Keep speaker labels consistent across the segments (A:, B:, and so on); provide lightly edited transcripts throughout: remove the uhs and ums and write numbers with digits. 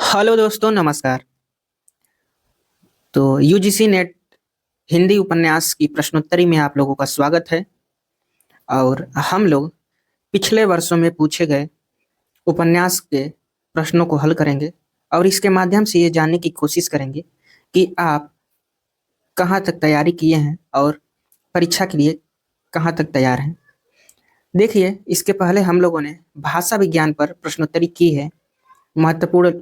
A: Hello दोस्तों, नमस्कार। तो यूजीसी नेट हिंदी उपन्यास की प्रश्नोत्तरी में आप लोगों का स्वागत है। और हम लोग पिछले वर्षों में पूछे गए उपन्यास के प्रश्नों को हल करेंगे और इसके माध्यम से ये जानने की कोशिश करेंगे कि आप कहाँ तक तैयारी किए हैं और परीक्षा के लिए कहाँ तक तैयार हैं। देखिए, इसके पहले हम लोगों ने भाषा विज्ञान पर प्रश्नोत्तरी की है, महत्वपूर्ण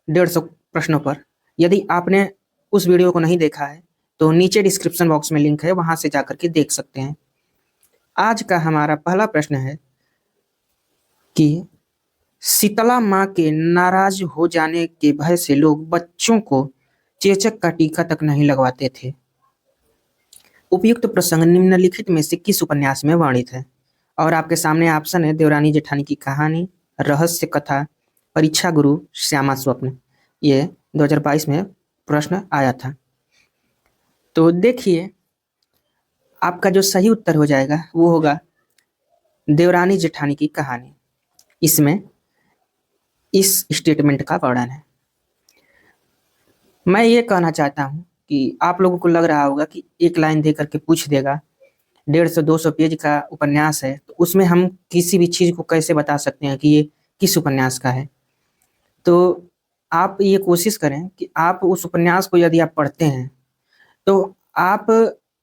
A: 150 प्रश्नों पर। यदि आपने उस वीडियो को नहीं देखा है तो नीचे डिस्क्रिप्शन बॉक्स में लिंक है, वहां से जाकर के देख सकते हैं। आज का हमारा पहला प्रश्न है कि शीतला माँ के नाराज हो जाने के भय से लोग बच्चों को चेचक का टीका तक नहीं लगवाते थे। उपयुक्त प्रसंग निम्नलिखित में से किस उपन्यास में वर्णित है? और आपके सामने ऑप्शन है: देवरानी जेठानी की कहानी, रहस्य कथा, परीक्षा गुरु, श्यामा स्वप्न। ये 2022 में प्रश्न आया था। तो देखिए, आपका जो सही उत्तर हो जाएगा वो होगा देवरानी जेठानी की कहानी। इसमें इस स्टेटमेंट का वर्णन है। मैं ये कहना चाहता हूँ कि आप लोगों को लग रहा होगा कि एक लाइन दे करके पूछ देगा, 150-200 पेज का उपन्यास है, तो उसमें हम किसी भी चीज़ को कैसे बता सकते हैं कि ये किस उपन्यास का है। तो आप ये कोशिश करें कि आप उस उपन्यास को यदि आप पढ़ते हैं तो आप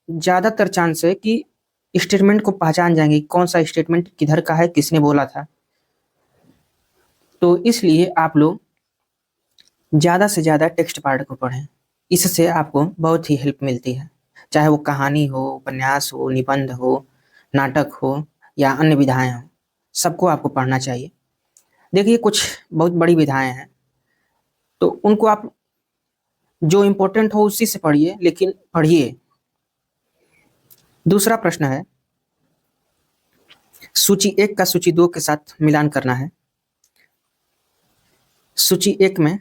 A: ज़्यादातर चांस है कि स्टेटमेंट को पहचान जाएंगे, कौन सा स्टेटमेंट किधर का है, किसने बोला था। तो इसलिए आप लोग ज़्यादा से ज़्यादा टेक्स्ट पार्ट को पढ़ें। इससे आपको बहुत ही हेल्प मिलती है, चाहे वो कहानी हो, उपन्यास हो, निबंध हो, नाटक हो या अन्य विधाएं हो, सबको आपको पढ़ना चाहिए। देखिए, कुछ बहुत बड़ी विधाएं हैं तो उनको आप जो इम्पोर्टेंट हो उसी से पढ़िए, लेकिन पढ़िए। दूसरा प्रश्न है, सूची 1 का सूची 2 के साथ मिलान करना है। सूची 1 में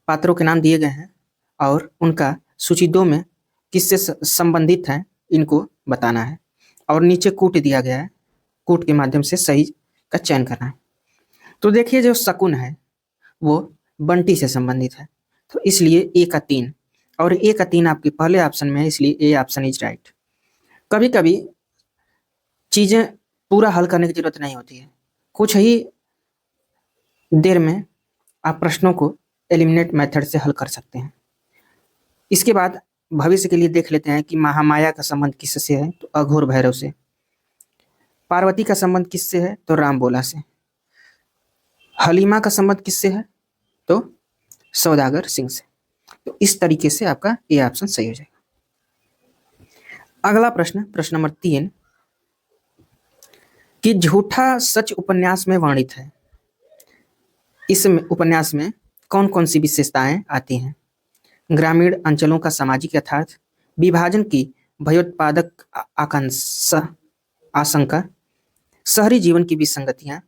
A: पात्रों के नाम दिए गए हैं और उनका सूची 2 में किससे संबंधित हैं, इनको बताना है। और नीचे कूट दिया गया है, कूट के माध्यम से सही का चयन करना है। तो देखिए, जो शकुन है वो बंटी से संबंधित है, तो इसलिए ए का 3 और ए का 3 आपके पहले ऑप्शन में है, इसलिए ए ऑप्शन इज राइट। कभी कभी चीजें पूरा हल करने की जरूरत नहीं होती है, कुछ ही देर में आप प्रश्नों को एलिमिनेट मेथड से हल कर सकते हैं। इसके बाद भविष्य के लिए देख लेते हैं कि महामाया का संबंध किससे है, तो अघोर भैरव से। पार्वती का संबंध किससे है, तो राम बोला से। हलीमा का संबंध किससे है, तो सौदागर सिंह से। तो इस तरीके से आपका ये ऑप्शन सही हो जाएगा। अगला प्रश्न, प्रश्न नंबर 3, कि झूठा सच उपन्यास में वर्णित है। इस उपन्यास में कौन कौन सी विशेषताएं आती हैं? ग्रामीण अंचलों का सामाजिक यथार्थ, विभाजन की भयोत्पादक आकांक्षा आशंका, शहरी जीवन की विसंगतियां,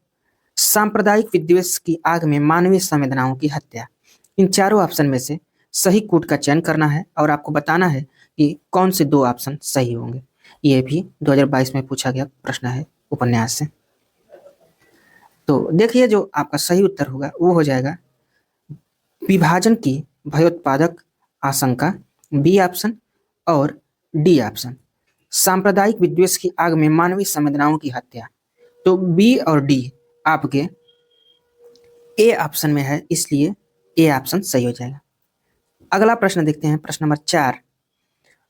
A: सांप्रदायिक विद्वेष की आग में मानवीय संवेदनाओं की हत्या। इन चारों ऑप्शन में से सही कूट का चयन करना है और आपको बताना है कि कौन से 2 ऑप्शन सही होंगे। ये भी 2022 में पूछा गया प्रश्न है उपन्यास से। तो देखिए, जो आपका सही उत्तर होगा वो हो जाएगा विभाजन की भयोत्पादक आशंका, बी ऑप्शन, और डी ऑप्शन, सांप्रदायिक विद्वेष की आग में मानवीय संवेदनाओं की हत्या। तो बी और डी आपके ए ऑप्शन में है, इसलिए ए ऑप्शन सही हो जाएगा। अगला प्रश्न देखते हैं, प्रश्न नंबर 4।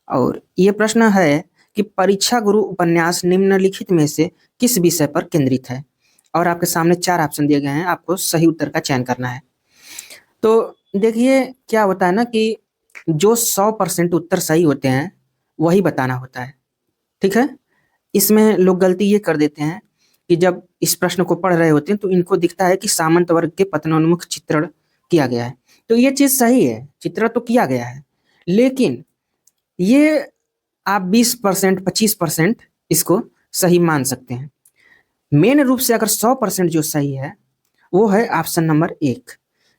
A: और ये प्रश्न है कि परीक्षा गुरु उपन्यास निम्नलिखित में से किस विषय पर केंद्रित है? और आपके सामने 4 ऑप्शन दिए गए हैं, आपको सही उत्तर का चयन करना है। तो देखिए, क्या होता है ना कि जो 100% उत्तर सही होते हैं वही बताना होता है, ठीक है। इसमें लोग गलती ये कर देते हैं कि जब इस प्रश्न को पढ़ रहे होते हैं तो इनको दिखता है कि सामंत वर्ग के पतनोन्मुख चित्रण किया गया है। तो ये चीज सही है, चित्रण तो किया गया है, लेकिन ये आप 20%, 25% इसको सही मान सकते हैं। मेन रूप से अगर 100% जो सही है वो है ऑप्शन नंबर 1,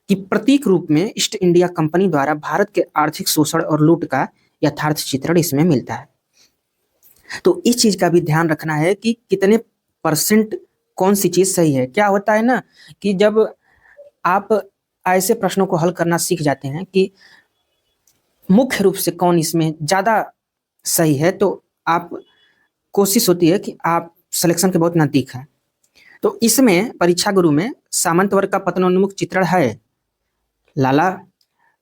A: कि प्रतीक रूप में ईस्ट इंडिया कंपनी द्वारा भारत के आर्थिक शोषण और लूट का यथार्थ चित्रण इसमें मिलता है। तो इस चीज का भी ध्यान रखना है कि कितने परसेंट कौन सी चीज सही है। क्या होता है ना कि जब आप ऐसे प्रश्नों को हल करना सीख जाते हैं कि मुख्य रूप से कौन इसमें ज़्यादा सही है, तो आप कोशिश होती है कि आप सिलेक्शन के बहुत नज़दीक हैं। तो इसमें परीक्षा गुरु में सामंत वर्ग का पतनोन्मुख चित्रण है। लाला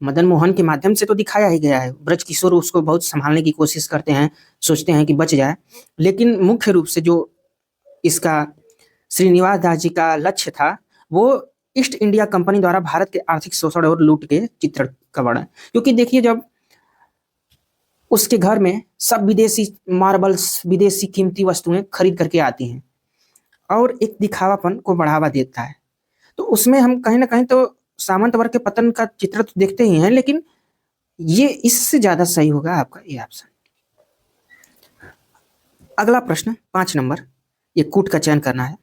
A: मदन मोहन के माध्यम से तो दिखाया ही गया है। ब्रज किशोर उसको बहुत संभालने की कोशिश करते हैं, सोचते हैं कि बच जाए, लेकिन मुख्य रूप से जो इसका श्रीनिवास दास जी का लक्ष्य था वो ईस्ट इंडिया कंपनी द्वारा भारत के आर्थिक शोषण और लूट के चित्रण का वर्णन। क्योंकि देखिए, जब उसके घर में सब विदेशी मार्बल्स, विदेशी कीमती वस्तुएं खरीद करके आती हैं और एक दिखावापन को बढ़ावा देता है, तो उसमें हम कहीं ना कहीं तो सामंत वर्ग के पतन का चित्र तो देखते ही हैं, लेकिन ये इससे ज्यादा सही होगा आपका ये ऑप्शन। अगला प्रश्न 5 नंबर, ये कूट का चयन करना है।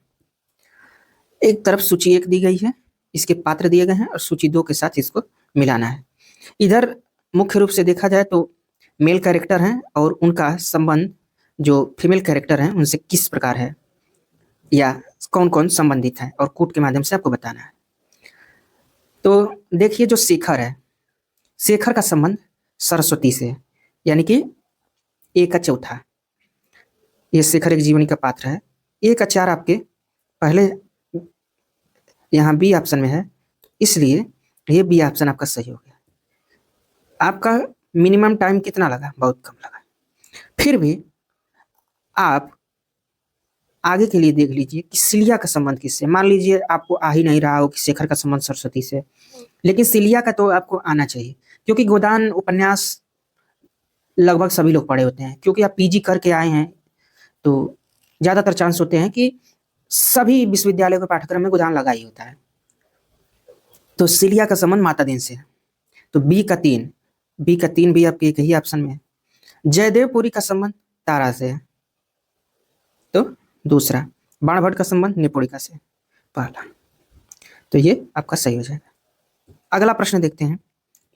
A: एक तरफ सूची 1 दी गई है, इसके पात्र दिए गए हैं और सूची 2 के साथ इसको मिलाना है। इधर मुख्य रूप से देखा जाए तो मेल कैरेक्टर हैं और उनका संबंध जो फीमेल कैरेक्टर हैं उनसे किस प्रकार है या कौन कौन संबंधित है, और कूट के माध्यम से आपको बताना है। तो देखिए, जो शेखर है, शेखर का संबंध सरस्वती से, यानी कि ए का चौथा। ये शेखर एक जीवनी का पात्र है। ए का 4 आपके पहले यहाँ बी ऑप्शन में है, इसलिए ये बी ऑप्शन आपका सही हो गया। आपका मिनिमम टाइम कितना लगा? बहुत कम लगा। फिर भी आप आगे के लिए देख लीजिए कि सिलिया का संबंध किससे। मान लीजिए आपको आ ही नहीं रहा हो कि शेखर का संबंध सरस्वती से, लेकिन सिलिया का तो आपको आना चाहिए, क्योंकि गोदान उपन्यास लगभग सभी लोग पढ़े होते हैं। क्योंकि आप पीजी करके आए हैं तो ज़्यादातर चांस होते हैं कि सभी विश्वविद्यालयों के पाठ्यक्रम में गोदान लगा ही होता है। तो सिलिया का संबंध माता दिन से है, तो बी का 3 भी आपके एक ही ऑप्शन में है। जयदेवपुरी का संबंध तारा से है, तो दूसरा। बाणभट्ट का संबंध निपुणिका से, पहला। तो ये आपका सही हो जाएगा। अगला प्रश्न देखते हैं,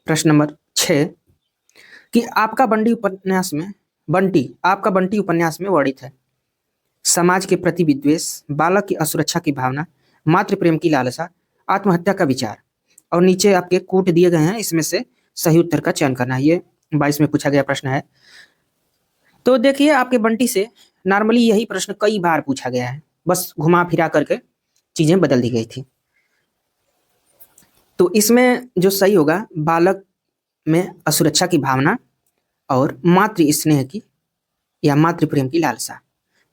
A: प्रश्न नंबर 6, कि आपका बंटी उपन्यास में वर्णित है समाज के प्रति विद्वेष, बालक की असुरक्षा की भावना, मातृ प्रेम की लालसा, आत्महत्या का विचार, और नीचे आपके कूट दिए गए हैं, इसमें से सही उत्तर का चयन करना है। ये 22 में पूछा गया प्रश्न है। तो देखिए, आपके बंटी से नॉर्मली यही प्रश्न कई बार पूछा गया है, बस घुमा फिरा करके चीजें बदल दी गई थी। तो इसमें जो सही होगा, बालक में असुरक्षा की भावना और मातृ स्नेह की या मातृ प्रेम की लालसा,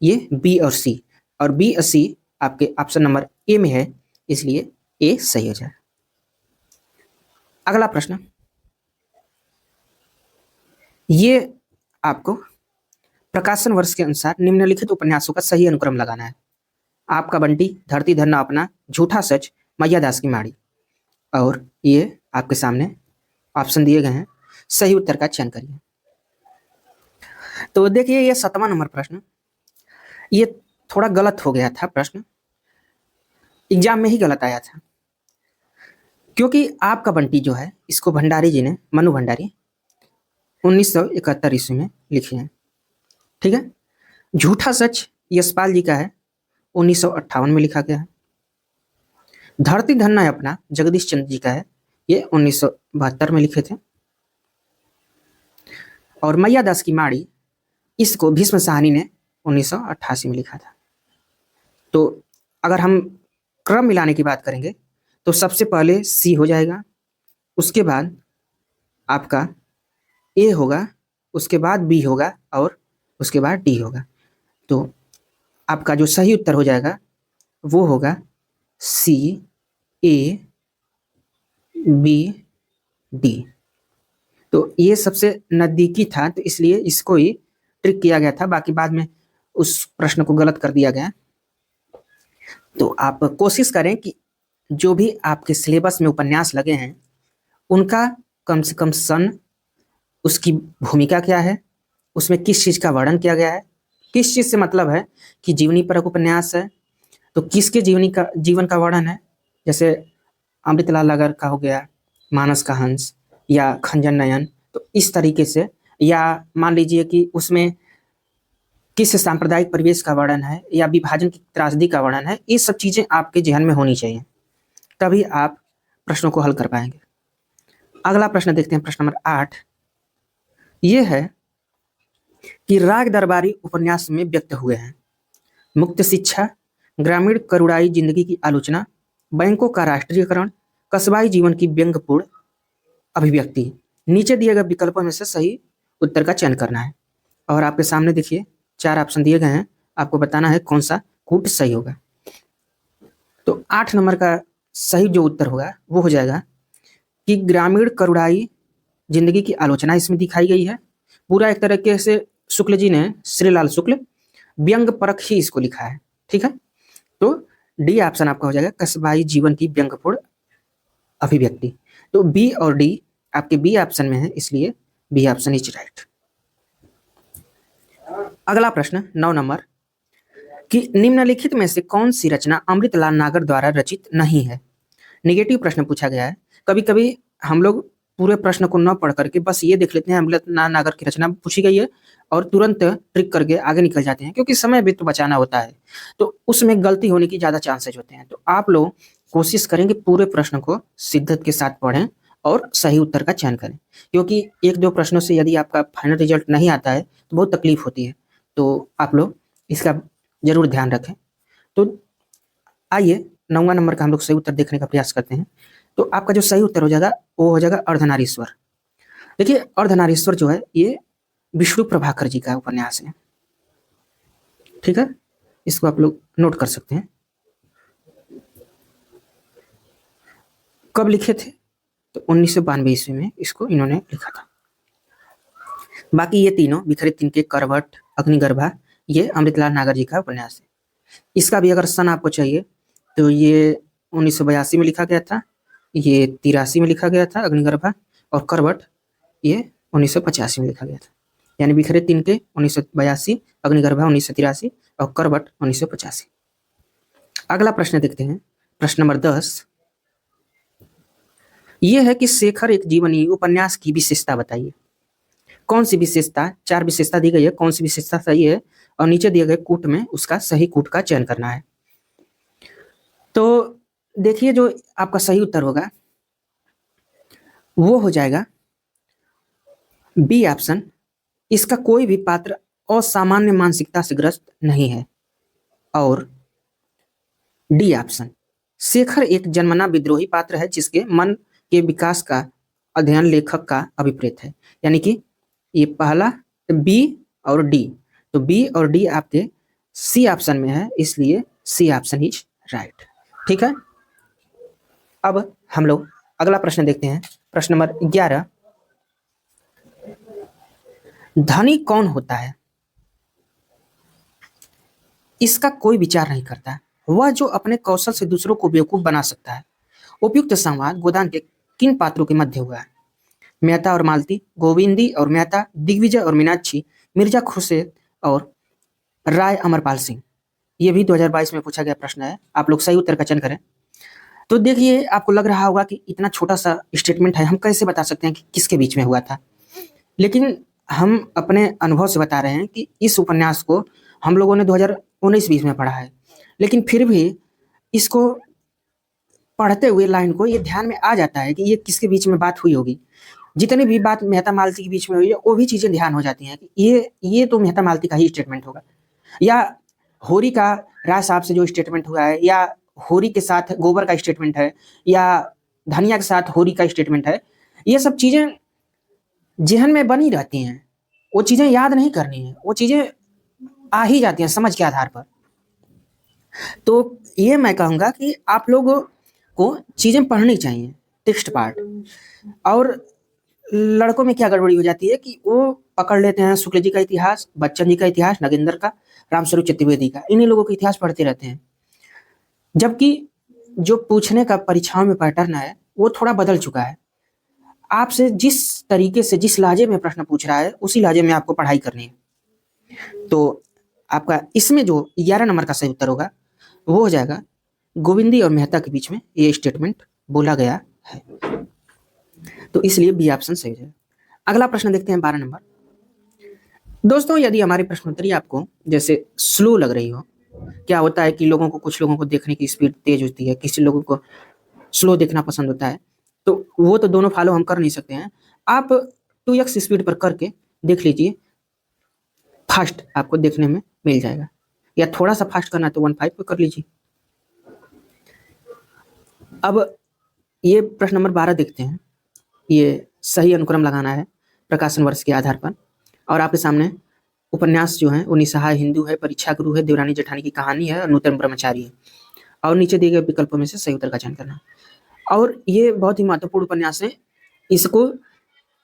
A: ये बी और सी, और बी और सी आपके ऑप्शन नंबर ए में है, इसलिए ए सही हो जाए। अगला प्रश्न, ये आपको प्रकाशन वर्ष के अनुसार निम्नलिखित उपन्यासों का सही अनुक्रम लगाना है। आपका बंटी, धरती धरना अपना, झूठा सच, मैया दास की माड़ी, और ये आपके सामने ऑप्शन दिए गए हैं, सही उत्तर का चयन करिए। तो देखिए, ये 7वां नंबर प्रश्न, ये थोड़ा गलत हो गया था प्रश्न, एग्जाम में ही गलत आया था, क्योंकि आपका बंटी जो है इसको भंडारी जी ने, मनु भंडारी 1971 ईस्वी में लिखे हैं, ठीक है। झूठा सच यशपाल जी का है, 1958 में लिखा गया है। धरती धरना अपना जगदीश चंद्र जी का है, ये 1972 में लिखे थे। और मैया दास की माड़ी, इसको भीष्म साहनी ने 1988 में लिखा था। तो अगर हम क्रम मिलाने की बात करेंगे तो सबसे पहले सी हो जाएगा, उसके बाद आपका ए होगा, उसके बाद बी होगा और उसके बाद डी होगा। तो आपका जो सही उत्तर हो जाएगा वो होगा सी, ए, बी, डी। तो ये सबसे नज़दीकी था, तो इसलिए इसको ही ट्रिक किया गया था, बाकी बाद में उस प्रश्न को गलत कर दिया गया। तो आप कोशिश करें कि जो भी आपके सिलेबस में उपन्यास लगे हैं उनका कम से कम सन, उसकी भूमिका क्या है, उसमें किस चीज़ का वर्णन किया गया है, किस चीज़ से मतलब है कि जीवनी परक उपन्यास है तो किसके जीवन का वर्णन है, जैसे अमृतलाल अगर का हो गया मानस का हंस या खंजन नयन, तो इस तरीके से, या मान लीजिए कि उसमें किस सांप्रदायिक परिवेश का वर्णन है या विभाजन की त्रासदी का वर्णन है, ये सब चीज़ें आपके जहन में होनी चाहिए, तभी आप प्रश्नों को हल कर पाएंगे। अगला प्रश्न देखते हैं, प्रश्न नंबर 8। ये है कि राग दरबारी उपन्यास में व्यक्त हुए हैं मुक्त शिक्षा, ग्रामीण करुणाई जिंदगी की आलोचना, बैंकों का राष्ट्रीयकरण, कस्बाई जीवन की व्यंग्यपूर्ण अभिव्यक्ति। नीचे दिए गए विकल्पों में से सही उत्तर का चयन करना है और आपके सामने देखिए 4 ऑप्शन दिए गए हैं, आपको बताना है कौन सा कूट सही होगा। तो 8 नंबर का सही जो उत्तर होगा वो हो जाएगा कि ग्रामीण करुणाई जिंदगी की आलोचना इसमें दिखाई गई है। पूरा एक तरीके से शुक्ल जी ने, श्रीलाल शुक्ल, व्यंग परख ही इसको लिखा है। ठीक है, तो डी ऑप्शन आपका हो जाएगा कस्बाई जीवन की व्यंग्यपूर्ण अभिव्यक्ति। तो बी और डी आपके बी ऑप्शन में है, इसलिए बी ऑप्शन इज राइट। अगला प्रश्न 9 नंबर कि निम्नलिखित में से कौन सी रचना अमृतलाल नागर द्वारा रचित नहीं है। निगेटिव प्रश्न पूछा गया है। कभी कभी हम लोग पूरे प्रश्न को न पढ़ करके बस ये देख लेते हैं अमृतलाल नागर की रचना पूछी गई है और तुरंत ट्रिक करके आगे निकल जाते हैं, क्योंकि समय भी तो बचाना होता है, तो उसमें गलती होने की ज़्यादा चांसेज होते हैं। तो आप लोग कोशिश करेंगे पूरे प्रश्न को शिद्दत के साथ पढ़ें और सही उत्तर का चयन करें, क्योंकि 1-2 प्रश्नों से यदि आपका फाइनल रिजल्ट नहीं आता है तो बहुत तकलीफ होती है। तो आप लोग इसका जरूर ध्यान रखें। तो आइए 9वां नंबर का हम लोग सही उत्तर देखने का प्रयास करते हैं। तो आपका जो सही उत्तर हो जाएगा वो हो जाएगा अर्धनारीश्वर। देखिए अर्धनारीश्वर जो है ये विष्णु प्रभाकर जी का उपन्यास है। ठीक है, इसको आप लोग नोट कर सकते हैं। कब लिखे थे? तो 1992 ईस्वी में इसको इन्होंने लिखा था। बाकी ये तीनों बिखरे तिनके, करवट, अग्निगर्भा, ये अमृतलाल नागर जी का उपन्यास है। इसका भी अगर सन आपको चाहिए तो ये 1982 में लिखा गया था, ये 83 में लिखा गया था अग्निगर्भा, और करवट ये 1985 में लिखा गया था। यानी बिखरे तिनके 1982, अग्निगर्भा 1983 और करवट 1985। अगला प्रश्न देखते हैं, प्रश्न नंबर 10। यह है कि शेखर एक जीवनी उपन्यास की विशेषता बताइए। कौन सी विशेषता, 4 विशेषता दी गई है, कौन सी विशेषता सही है और नीचे दिए गए कूट में उसका सही कूट का चयन करना है। तो देखिए जो आपका सही उत्तर होगा वो हो जाएगा बी ऑप्शन, इसका कोई भी पात्र असामान्य मानसिकता से ग्रस्त नहीं है, और डी ऑप्शन, शेखर एक जन्मना विद्रोही पात्र है जिसके मन के विकास का अध्ययन लेखक का अभिप्रेत है। यानी कि ये पहला बी और डी, तो बी और डी आपके सी ऑप्शन में है, इसलिए सी ऑप्शन इज राइट। ठीक है, अब हम लोग अगला प्रश्न देखते हैं, प्रश्न नंबर 11। धनी कौन होता है? इसका कोई विचार नहीं करता, वह जो अपने कौशल से दूसरों को बेवकूफ बना सकता है। उपयुक्त संवाद गोदान के किन पात्रों के मध्य हुआ है? मेहता और मालती, गोविंदी और मेहता, दिग्विजय और मीनाक्षी, मिर्जा खुर्शीद और राय अमरपाल सिंह। ये भी 2022 में पूछा गया प्रश्न है, आप लोग सही उत्तर का चयन करें। तो देखिए आपको लग रहा होगा कि इतना छोटा सा स्टेटमेंट है, हम कैसे बता सकते हैं कि किसके बीच में हुआ था, लेकिन हम अपने अनुभव से बता रहे हैं कि इस उपन्यास को हम लोगों ने 2019-20 में पढ़ा है, लेकिन फिर भी इसको पढ़ते हुए लाइन को ये ध्यान में आ जाता है कि ये किसके बीच में बात हुई होगी। जितनी भी बात मेहता मालती के बीच में हुई है वो भी चीज़ें ध्यान हो जाती हैं कि ये तो मेहता मालती का ही स्टेटमेंट होगा, या होरी का राय साहब से जो स्टेटमेंट हुआ है, या होरी के साथ गोबर का स्टेटमेंट है, या धनिया के साथ होरी का स्टेटमेंट है। ये सब चीज़ें जहन में बनी रहती हैं, वो चीज़ें याद नहीं करनी है, वो चीज़ें आ ही जाती हैं समझ के आधार पर। तो ये मैं कहूँगा कि आप लोगों को चीज़ें पढ़नी चाहिए, टेक्स्ट पार्ट। और लड़कों में क्या गड़बड़ी हो जाती है कि वो पकड़ लेते हैं शुक्ल जी का इतिहास, बच्चन जी का इतिहास, नगेंद्र का, रामस्वरूप चतुर्वेदी का, इन्हीं लोगों का इतिहास पढ़ते रहते हैं, जबकि जो पूछने का परीक्षाओं में पैटर्न है वो थोड़ा बदल चुका है। आपसे जिस तरीके से, जिस लहजे में प्रश्न पूछ रहा है उसी लहजे में आपको पढ़ाई करनी है। तो आपका इसमें जो 11 नंबर का सही उत्तर होगा वो हो जाएगा गोविंदी और मेहता के बीच में ये स्टेटमेंट बोला गया है, तो इसलिए बी ऑप्शन सही है। अगला प्रश्न देखते हैं 12 नंबर। दोस्तों यदि हमारी प्रश्नोत्तरी आपको जैसे स्लो लग रही हो, क्या होता है कि कुछ लोगों को देखने की स्पीड तेज होती है, किसी लोगों को स्लो देखना पसंद होता है, तो वो तो दोनों फॉलो हम कर नहीं सकते हैं। आप 2x स्पीड पर करके देख लीजिए, फास्ट आपको देखने में मिल जाएगा। या थोड़ा सा फास्ट करना है तो 1.5 पर कर लीजिए। अब ये प्रश्न नंबर 12 देखते हैं। ये सही अनुक्रम लगाना है प्रकाशन वर्ष के आधार पर। और आपके सामने उपन्यास जो है वो निसहाय हिंदू है, परीक्षा गुरु है, देवरानी जेठानी की कहानी है और नूतन ब्रह्मचारी है। और नीचे दिए गए विकल्पों में से सही उत्तर का चयन करना। और ये बहुत ही महत्वपूर्ण उपन्यास है, इसको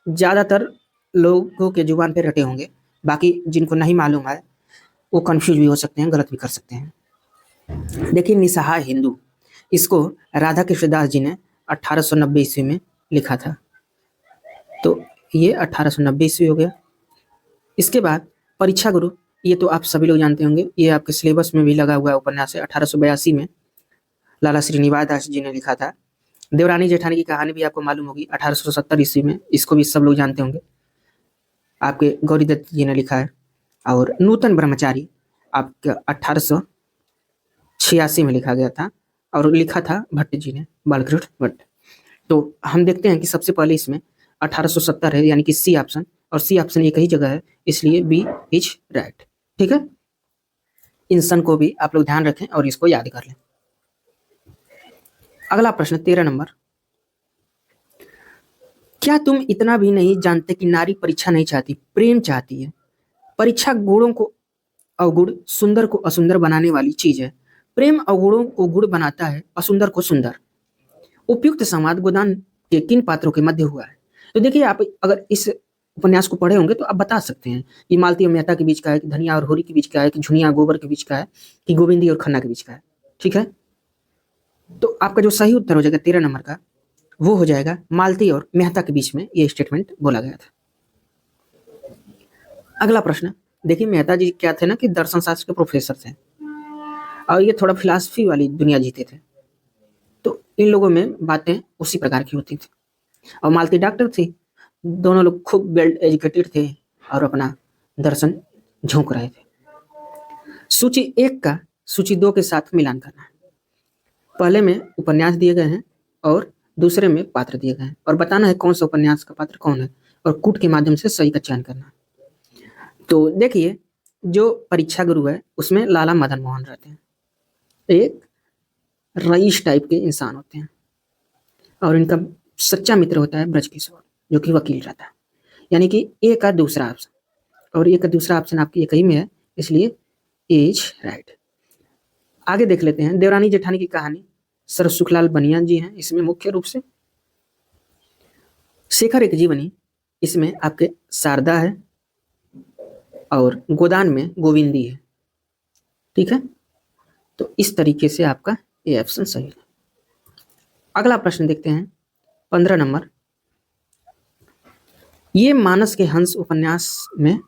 A: ज़्यादातर लोगों के जुबान पे रटे होंगे, बाकी जिनको नहीं मालूम है वो कंफ्यूज भी हो सकते हैं, गलत भी कर सकते हैं। देखिए, निसहाय हिंदू, इसको राधा कृष्णदास जी ने 1890 ईस्वी में लिखा था। तो ये 1890 ईस्वी हो गया। इसके बाद परीक्षा गुरु, ये तो आप सभी लोग जानते होंगे, ये आपके सिलेबस में भी लगा हुआ है उपन्यास है। 1882 में लाला श्रीनिवास दास जी ने लिखा था। देवरानी जेठानी की कहानी भी आपको मालूम होगी, 1870 ईस्वी में, इसको भी सब लोग जानते होंगे, आपके गौरी दत्त जी ने लिखा है। और नूतन ब्रह्मचारी आपका 1886 में लिखा गया था और लिखा था भट्ट जी ने, बालकृष्ण भट्ट। तो हम देखते हैं कि सबसे पहले इसमें 1870 है, यानी कि सी ऑप्शन, और सी ऑप्शन एक ही जगह है, इसलिए बी इज राइट। ठीक है, इन सन को भी आप लोग ध्यान रखें और इसको याद कर लें। अगला प्रश्न 13 नंबर, क्या तुम इतना भी नहीं जानते कि नारी परीक्षा नहीं चाहती, प्रेम चाहती है। परीक्षा गुणों को अवगुण, सुंदर को असुंदर बनाने वाली चीज है। प्रेम अवगुणों को गुण बनाता है, असुंदर को सुंदर। उपयुक्त संवाद गोदान के किन पात्रों के मध्य हुआ है। तो देखिए, आप अगर इस उपन्यास को पढ़े होंगे तो आप बता सकते हैं कि मालती और मेहता के बीच का है, कि धनिया और होरी के बीच का है, कि झुनिया गोबर के बीच का है, कि गोविंदी और खन्ना के बीच का है। ठीक है, तो आपका जो सही उत्तर हो जाएगा 13 नंबर का, वो हो जाएगा मालती और मेहता के बीच में ये स्टेटमेंट बोला गया था। अगला प्रश्न देखिए, मेहता जी क्या थे ना कि दर्शन शास्त्र के प्रोफेसर थे और ये थोड़ा फिलॉसफी वाली दुनिया जीते थे, तो इन लोगों में बातें उसी प्रकार की होती थी। और मालती डॉक्टर थी, दोनों लोग खूब वेल एजुकेटेड थे और अपना दर्शन झोंक रहे थे। सूची 1 का सूची 2 के साथ मिलान करना है। पहले में उपन्यास दिए गए हैं और दूसरे में पात्र दिए गए हैं, और बताना है कौन सा उपन्यास का पात्र कौन है, और कूट के माध्यम से सही का चयन करना है। तो देखिए, जो परीक्षा गुरु है उसमें लाला मदन मोहन रहते हैं, एक रईस टाइप के इंसान होते हैं, और इनका सच्चा मित्र होता है ब्रजकिशोर, जो कि वकील रहता है। यानी कि ए का दूसरा ऑप्शन, और ए का दूसरा ऑप्शन आपकी एक ही में है, इसलिए इज राइट। आगे देख लेते हैं, देवरानी जेठानी की कहानी, सर सुखलाल बनियान जी हैं इसमें मुख्य रूप से। शेखर एक जीवनी, इसमें आपके शारदा है और गोदान में गोविंदी है। ठीक है, तो इस तरीके से आपका ये ऑप्शन सही है। अगला प्रश्न देखते हैं 15 नंबर, ये मानस के हंस उपन्यास में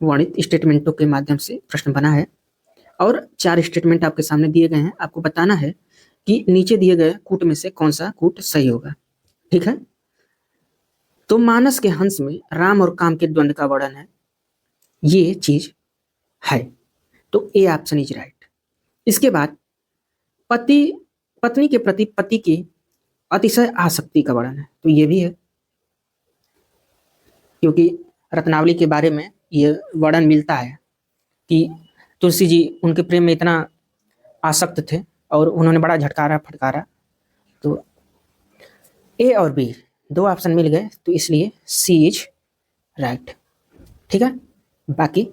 A: वर्णित स्टेटमेंटों के माध्यम से प्रश्न बना है, और 4 स्टेटमेंट आपके सामने दिए गए हैं। आपको बताना है कि नीचे दिए गए कूट में से कौन सा कूट सही होगा। ठीक है, तो मानस के हंस में राम और काम के द्वंद्व का वर्णन है, ये चीज है, तो ए ऑप्शन इज राइट। इसके बाद पति पत्नी के प्रति पति की अतिशय आसक्ति का वर्णन है, तो ये भी है, क्योंकि रत्नावली के बारे में ये वर्णन मिलता है कि तुलसी जी उनके प्रेम में इतना आसक्त थे और उन्होंने बड़ा झटकारा फटकारा। तो ए और बी 2 ऑप्शन मिल गए, तो इसलिए सी इज राइट। ठीक है, बाकी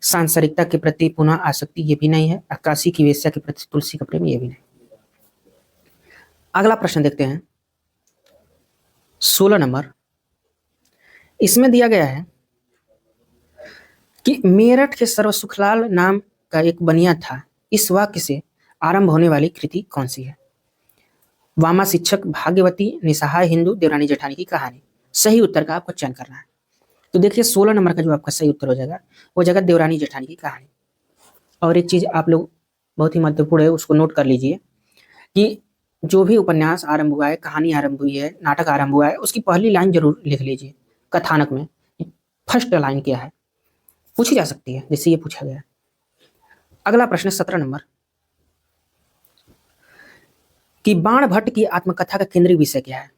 A: सांसारिकता के प्रति पुनः आसक्ति ये भी नहीं है, अक्कासी की वेश्या के प्रति तुलसी का प्रेम ये भी नहीं। अगला प्रश्न देखते हैं 16 नंबर, इसमें दिया गया है कि मेरठ के सर्वसुखलाल नाम का एक बनिया था, इस वाक्य से आरंभ होने वाली कृति कौन सी है। वामा शिक्षक, भाग्यवती, निसहाय हिंदू, देवरानी जेठानी की कहानी। सही उत्तर का आपको चयन करना है। तो देखिए 16 नंबर का जो आपका सही उत्तर हो जाएगा वो जगह देवरानी जेठानी की कहानी। और एक चीज आप लोग बहुत ही महत्वपूर्ण है, उसको नोट कर लीजिए कि जो भी उपन्यास आरंभ हुआ है, कहानी आरंभ हुई है, नाटक आरंभ हुआ है, उसकी पहली लाइन जरूर लिख लीजिए कथानक में, फर्स्ट लाइन क्या है, पूछी जा सकती है, जैसे ये पूछा गया। अगला प्रश्न 17 नंबर, कि बाणभट्ट की आत्मकथा का केंद्रीय विषय क्या है?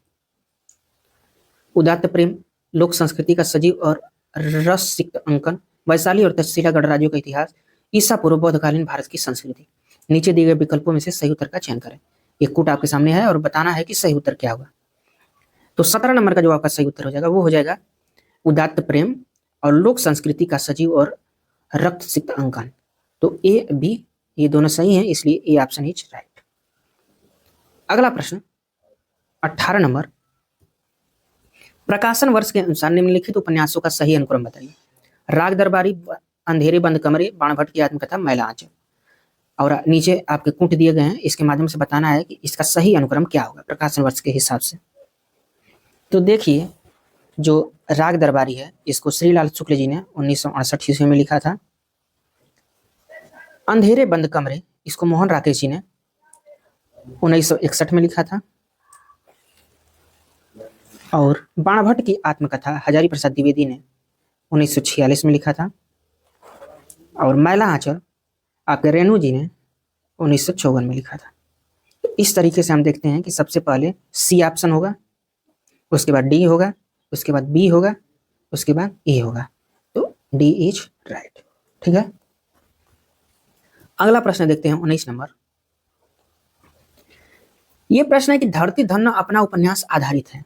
A: उदात्त प्रेम, लोक संस्कृति का सजीव और रससिक्त अंकन, वैशाली और तक्षशिला गणराज्यों का इतिहास, ईसा पूर्व बौद्धकालीन भारत की संस्कृति। नीचे दिए गए विकल्पों में से सही उत्तर का चयन करें। एक कूट आपके सामने है और बताना है कि सही उत्तर क्या होगा। तो 17 नंबर का जो आपका सही उत्तर हो जाएगा वो हो जाएगा उदात्त प्रेम और लोक संस्कृति का सजीव और रक्त सिक्त अंकन। तो ए बी ये दोनों सही हैं, इसलिए ए ऑप्शन इज राइट। अगला प्रश्न 18 नंबर, प्रकाशन वर्ष के अनुसार निम्नलिखित उपन्यासों का सही अनुक्रम बताइए। राग दरबारी, अंधेरे बंद कमरे, बाणभट्ट की आत्मकथा, मैला आंचल। और नीचे आपके कुंट दिए गए हैं, इसके माध्यम से बताना है कि इसका सही अनुक्रम क्या होगा प्रकाशन वर्ष के हिसाब से। तो देखिए, जो राग दरबारी है इसको श्रीलाल शुक्ल जी ने 1968 ईस्वी में लिखा था। अंधेरे बंद कमरे इसको मोहन राकेश जी ने 1961 में लिखा था। और बाणभट्ट की आत्मकथा हजारी प्रसाद द्विवेदी ने 1946 में लिखा था। और मैला आंचल आपके रेणु जी ने 1954 में लिखा था। तो इस तरीके से हम देखते हैं कि सबसे पहले सी ऑप्शन होगा, उसके बाद डी होगा, उसके बाद बी होगा, उसके बाद ए होगा। तो डी इज राइट। ठीक है, अगला प्रश्न देखते हैं 19 नंबर। यह प्रश्न है कि धरती धन्य अपना उपन्यास आधारित है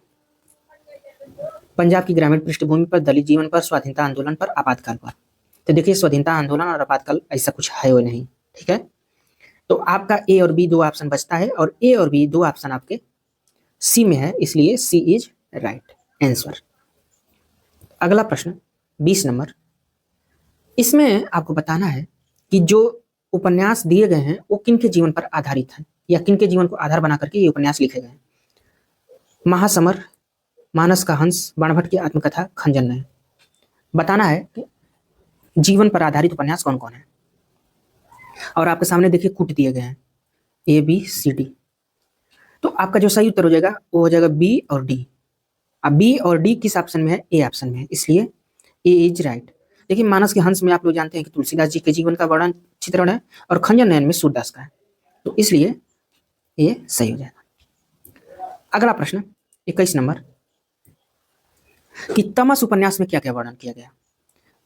A: पंजाब की ग्रामीण पृष्ठभूमि पर, दलित जीवन पर, स्वाधीनता आंदोलन पर, आपातकाल पर। तो देखिए, स्वाधीनता आंदोलन और आपातकाल ऐसा कुछ है वो नहीं। ठीक है, तो आपका ए और बी दो ऑप्शन बचता है और ए और बी दो ऑप्शन आपके सी में है, इसलिए सी इज राइट आंसर। अगला प्रश्न 20 नंबर, इसमें आपको बताना है कि जो उपन्यास दिए गए हैं वो किन के जीवन पर आधारित है या किन के जीवन को आधार बना करके ये उपन्यास लिखे गए हैं। महासमर, मानस का हंस, बाणभट्ट की आत्मकथा, खंजन नयन। बताना है कि जीवन पर आधारित उपन्यास कौन कौन है। और आपके सामने देखिए कुट दिए गए हैं ए बी सी डी। तो आपका जो सही उत्तर हो जाएगा वो हो जाएगा बी और डी। अब बी और डी किस ऑप्शन में है? ए ऑप्शन में है, इसलिए ए इज राइट। देखिए, मानस के हंस में आप लोग जानते हैं कि तुलसीदास जी के जीवन का वर्णन चित्रण है और खंजन नयन में सूरदास का है, तो इसलिए ये सही हो जाएगा। अगला प्रश्न 21 नंबर, कि तमस उपन्यास में क्या क्या वर्णन किया गया।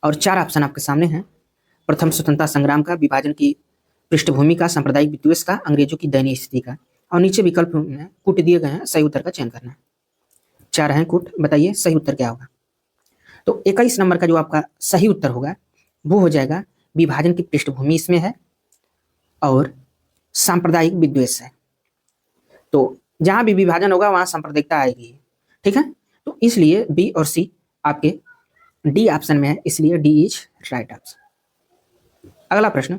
A: और चार ऑप्शन आपके सामने हैं। प्रथम स्वतंत्रता संग्राम का, विभाजन की पृष्ठभूमि का, सांप्रदायिक विद्वेष का, अंग्रेजों की दयनीय स्थिति का। और नीचे विकल्प में कूट दिए गए हैं, सही उत्तर का चयन करना है। चार हैं कूट, बताइए सही उत्तर क्या होगा। तो 21 नंबर का जो आपका सही उत्तर होगा वो हो जाएगा विभाजन की पृष्ठभूमि इसमें है और सांप्रदायिक विद्वेष है। तो जहां भी विभाजन होगा वहां सांप्रदायिकता आएगी। ठीक है, तो इसलिए बी और सी आपके डी ऑप्शन में है, इसलिए डी इज राइट ऑप्शन। अगला प्रश्न,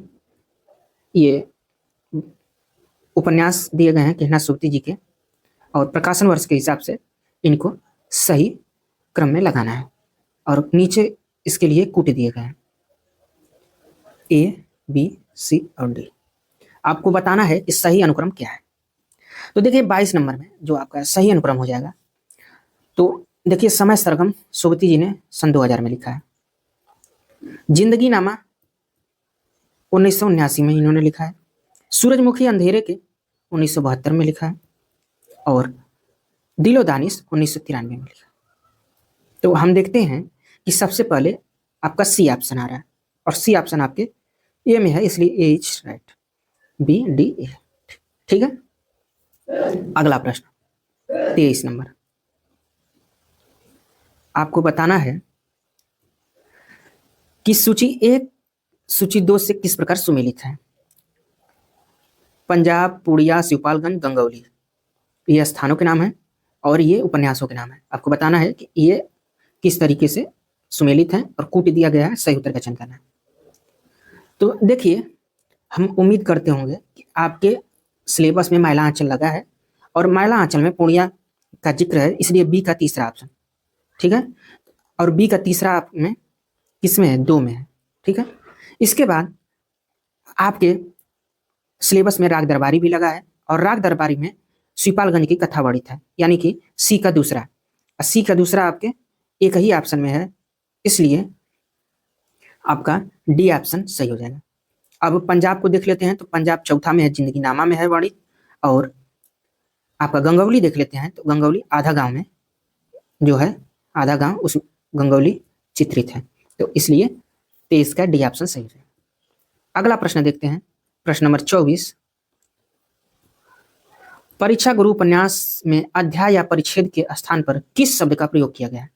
A: ये उपन्यास दिए गए हैं कहना सुवती जी के और प्रकाशन वर्ष के हिसाब से इनको सही क्रम में लगाना है और नीचे इसके लिए कूट दिए गए हैं ए बी सी और डी। आपको बताना है कि सही अनुक्रम क्या है। तो देखिए 22 नंबर में जो आपका सही अनुक्रम हो जाएगा, तो देखिए समय सरगम सुवती जी ने सन 2000 में लिखा है। जिंदगी नामा 1979 में इन्होंने लिखा है। सूरजमुखी अंधेरे के 1972 में लिखा है और दिलो दानिश 1993 में लिखा है। तो हम देखते हैं कि सबसे पहले आपका सी ऑप्शन आ रहा है और सी ऑप्शन आपके ए में है, इसलिए A is right, B D A. ठीक है, अगला प्रश्न 23 नंबर, आपको बताना है कि सूची 1 सूची 2 से किस प्रकार सुमेलित है। पंजाब, पूर्णिया, शिवपालगंज, गंगौली, ये स्थानों के नाम है और ये उपन्यासों के नाम है। आपको बताना है कि ये किस तरीके से सुमेलित हैं और कूट दिया गया है, सही उत्तर का चयन करना है। तो देखिए, हम उम्मीद करते होंगे कि आपके सिलेबस में मैला आंचल लगा है और मैला आंचल में पूर्णिया का जिक्र है, इसलिए बी का तीसरा ऑप्शन। ठीक है, और बी का तीसरा में किसमें है? 2 में है। ठीक है, इसके बाद आपके सिलेबस में राग दरबारी भी लगा है और राग दरबारी में शिवपालगंज की कथा वर्णित है, यानी कि सी का दूसरा। सी का दूसरा आपके एक ही ऑप्शन में है, इसलिए आपका डी ऑप्शन सही हो जाएगा। अब पंजाब को देख लेते हैं, तो पंजाब चौथा में है, जिंदगी नामा में है वर्णित और आपका गंगौली देख लेते हैं, तो गंगौली आधा गांव में जो है, आधा गांव उस गंगौली चित्रित है, तो इसलिए 23 का डी ऑप्शन सही है। अगला प्रश्न देखते हैं, प्रश्न नंबर 24। परीक्षा गुरु उपन्यास में अध्याय या परिच्छेद के स्थान पर किस शब्द का प्रयोग किया गया है?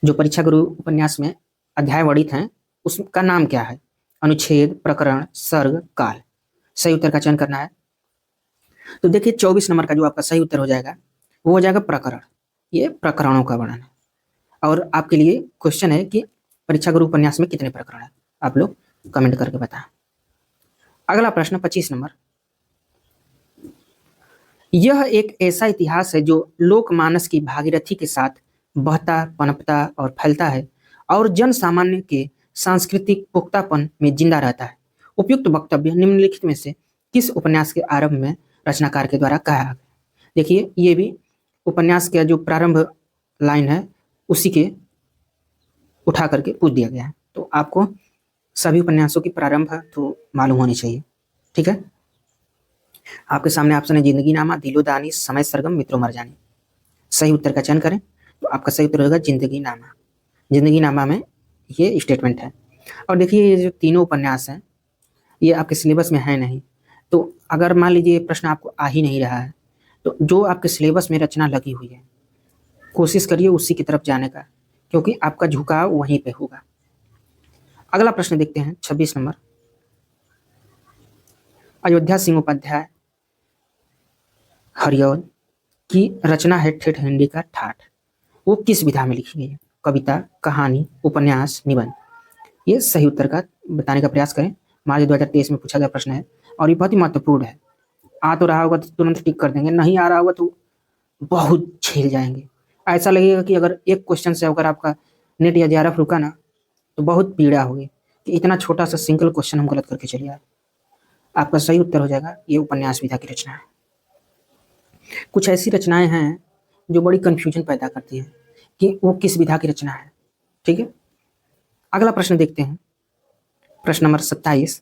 A: जो परीक्षा गुरु उपन्यास में अध्याय वर्णित हैं उसका नाम क्या है? अनुच्छेद, प्रकरण, सर्ग, काल। सही उत्तर का चयन करना है। तो देखिए 24 नंबर का जो आपका सही उत्तर हो जाएगा वो हो जाएगा प्रकरण। ये प्रकरणों का वर्णन है। और आपके लिए क्वेश्चन है कि परीक्षा गुरु उपन्यास में कितने प्रकरण है, आप लोग कमेंट करके बताएं। अगला प्रश्न 25 नंबर। यह एक ऐसा इतिहास है जो लोकमानस की भागीरथी के साथ बहता, पनपता और फैलता है और जन सामान्य के सांस्कृतिक पुख्तापन में जिंदा रहता है। उपयुक्त वक्तव्य निम्नलिखित में से किस उपन्यास के आरंभ में रचनाकार के द्वारा कहा गया? देखिए ये भी उपन्यास का जो प्रारंभ लाइन है उसी के उठा करके पूछ दिया गया है। तो आपको सभी उपन्यासों की प्रारंभ तो मालूम होनी चाहिए, ठीक है। आपके सामने ऑप्शन है जिंदगी नामा, दिलो दानी, समय सरगम, मित्रों मरजानी। सही उत्तर का चयन करें तो आपका सही उत्तर होगा जिंदगी नामा। जिंदगी नामा में ये स्टेटमेंट है। और देखिए ये जो तीनों उपन्यास हैं ये आपके सिलेबस में है नहीं, तो अगर मान लीजिए प्रश्न आपको आ ही नहीं रहा है तो जो आपके सिलेबस में रचना लगी हुई है कोशिश करिए उसी की तरफ जाने का, क्योंकि आपका झुकाव वहीं पे होगा। अगला प्रश्न देखते हैं 26 नंबर। अयोध्या सिंह उपाध्याय हरिऔध की रचना है ठेठ हिंदी का ठाठ। वो किस विधा में लिखी गई है? कविता, कहानी, उपन्यास, निबंध। ये सही उत्तर का बताने का प्रयास करें। मार्च 2023 में पूछा गया प्रश्न है और ये बहुत ही महत्वपूर्ण है। आ तो रहा होगा तो तुरंत टिक कर देंगे, नहीं आ रहा होगा तो बहुत झेल जाएंगे। ऐसा लगेगा कि अगर एक क्वेश्चन से अगर आपका नेट या जेआरएफ रुका ना तो बहुत पीड़ा होगी कि इतना छोटा सा सिंगल क्वेश्चन हम गलत करके चले आए। आपका सही उत्तर हो जाएगा ये उपन्यास विधा की रचना है। कुछ ऐसी रचनाएं हैं जो बड़ी कंफ्यूजन पैदा करती हैं कि वो किस विधा की रचना है, ठीक है। अगला प्रश्न देखते हैं, प्रश्न नंबर 27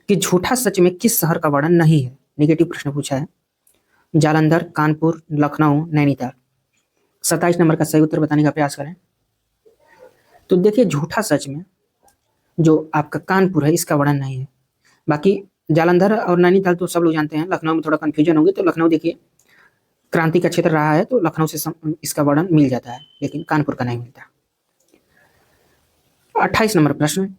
A: कि झूठा सच में किस शहर का वर्णन नहीं है? निगेटिव प्रश्न पूछा है। जालंधर, कानपुर, लखनऊ, नैनीताल। 27 नंबर का सही उत्तर बताने का प्रयास करें। तो देखिए झूठा सच में जो आपका कानपुर है इसका वर्णन नहीं है। बाकी जालंधर और नैनीताल तो सब लोग जानते हैं। लखनऊ में थोड़ा कंफ्यूजन होगी, तो लखनऊ देखिए क्रांति का क्षेत्र रहा है तो लखनऊ से इसका वर्णन मिल जाता है, लेकिन कानपुर का नहीं मिलता। 28 नंबर प्रश्न।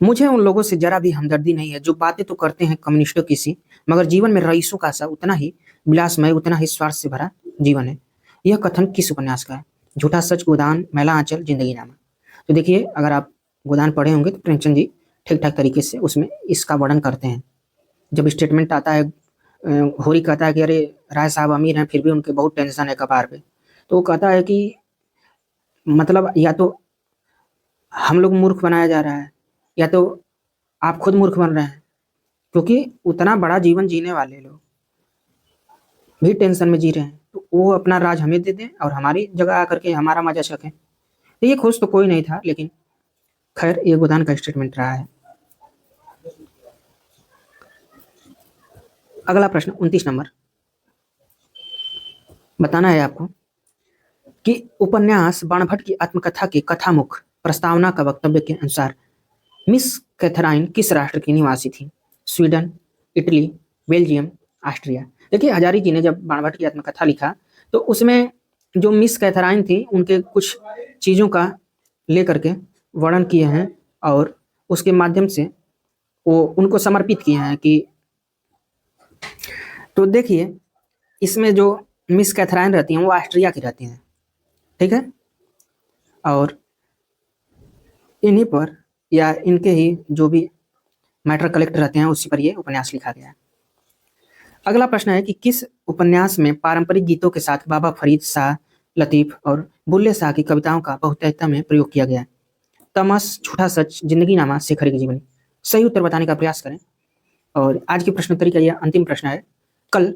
A: मुझे उन लोगों से जरा भी हमदर्दी नहीं है जो बातें तो करते हैं कम्युनिस्टों की सी, मगर जीवन में रईसों का सा उतना ही विलासमय, उतना ही स्वार्थ से भरा जीवन है। यह कथन किस उपन्यास का है? झूठा सच, गोदान, मैला आंचल, जिंदगी नामा। तो देखिए अगर आप गोदान पढ़े होंगे तो प्रेमचंद जी ठीक ठाक तरीके से उसमें इसका वर्णन करते हैं। जब स्टेटमेंट आता है होरी कहता है कि अरे राय साहब अमीर हैं फिर भी उनके बहुत टेंशन है कपार पे, तो वो कहता है कि मतलब या तो हम लोग मूर्ख बनाया जा रहा है या तो आप खुद मूर्ख बन रहे हैं, क्योंकि उतना बड़ा जीवन जीने वाले लोग भी टेंशन में जी रहे हैं, तो वो अपना राज हमें दे दें और हमारी जगह आकर के हमारा मजा चखें। तो ये खुश तो कोई नहीं था, लेकिन खैर ये गोदान का स्टेटमेंट रहा है। अगला प्रश्न 29 नंबर। बताना है आपको कि उपन्यास बाणभट्ट की आत्मकथा के कथामुख प्रस्तावना का वक्तव्य के अनुसार मिस कैथराइन किस राष्ट्र की निवासी थी? Sweden, Italy, Belgium, Austria. देखिए हजारी जी ने जब बाणभट्ट की आत्मकथा लिखा तो उसमें जो मिस कैथराइन थी उनके कुछ चीज़ों का लेकर के वर्णन किए हैं और उसके माध्यम से वो उनको समर्पित किए हैं कि तो देखिए इसमें जो मिस कैथराइन रहती हैं वो ऑस्ट्रिया की रहती हैं, ठीक है। और इन्हीं पर या इनके ही जो भी मैटर कलेक्ट रहते हैं उसी पर ये उपन्यास लिखा गया है। अगला प्रश्न है कि किस उपन्यास में पारंपरिक गीतों के साथ बाबा फरीद, शाह लतीफ़ और बुल्ले शाह की कविताओं का बहुतायत में प्रयोग किया गया है? तमस, झूठा सच, जिंदगी नामा, शेखर की जीवनी। सही उत्तर बताने का प्रयास करें। और आज की प्रश्नोत्तरी का यह अंतिम प्रश्न है, कल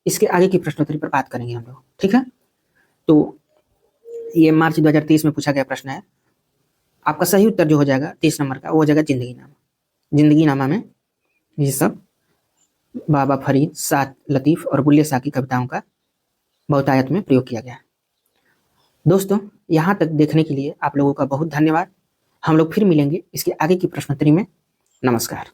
A: इसके आगे की प्रश्नोत्तरी पर बात करेंगे हम लोग, ठीक है। तो ये मार्च 2023 में पूछा गया प्रश्न है। आपका सही उत्तर जो हो जाएगा 30 नंबर का वो हो जाएगा जिंदगी नामा। जिंदगी नामा में ये सब बाबा फरीद, साद लतीफ़ और बुल्ले शाह की कविताओं का बहुतायत में प्रयोग किया गया। दोस्तों, यहाँ तक देखने के लिए आप लोगों का बहुत धन्यवाद। हम लोग फिर मिलेंगे इसके आगे की प्रश्नोत्तरी में। नमस्कार।